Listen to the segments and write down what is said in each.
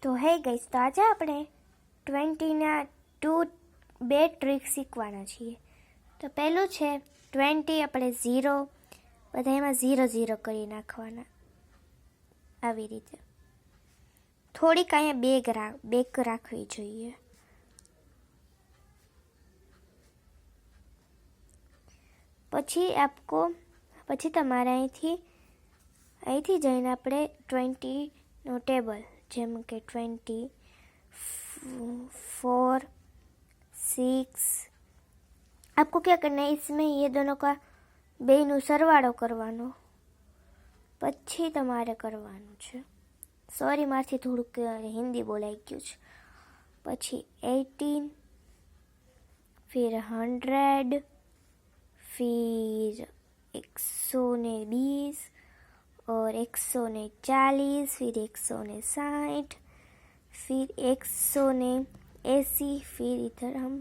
તો હે ગઈસ, તો આજે આપણે 20ના બે ટ્રીક શીખવાના છીએ. તો પહેલું છે 20 આપણે 0, બધા એમાં 0 0 કરી નાખવાના. આવી રીતે થોડીક અહીંયા બેક રાખવી જોઈએ. પછી તમારે અહીંથી જઈને આપણે 20નો ટેબલ, જેમ કે 20, 4, 6, आपको क्या करना है, इसमें ये दोनों का બેયનો સરવાળો કરવાનો, પછી તમારે કરવાનું છે. સોરી, મારથી થોડુંક હિન્દી બોલાઈ ગયું છે. પછી 18, फिर 100, फिर 120 और 140, फिर 160, फिर 180, फिर इधर हम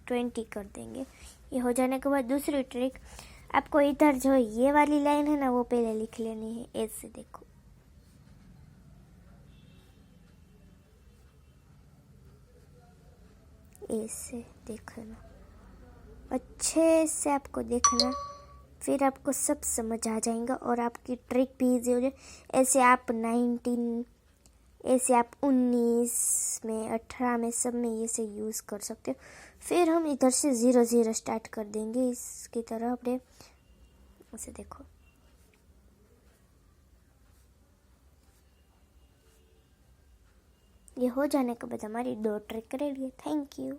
20 कर देंगे. ये हो जाने के बाद दूसरी ट्रिक, आपको इधर जो ये वाली लाइन है ना, वो पहले लिख लेनी है. ऐसे देखो, ऐसे देखना, अच्छे से आपको देखना, फिर आपको सब समझ आ जाएगा और आपकी ट्रिक भी ईजी हो जाए. ऐसे आप 19, ऐसे आप 19 में, 18 में, सब में ऐसे यूज़ कर सकते हो. फिर हम इधर से 0 0 स्टार्ट कर देंगे. इसकी तरह अपने ऐसे देखो. ये हो जाने के बाद हमारी 2 ट्रिक रेडी है. Thank you.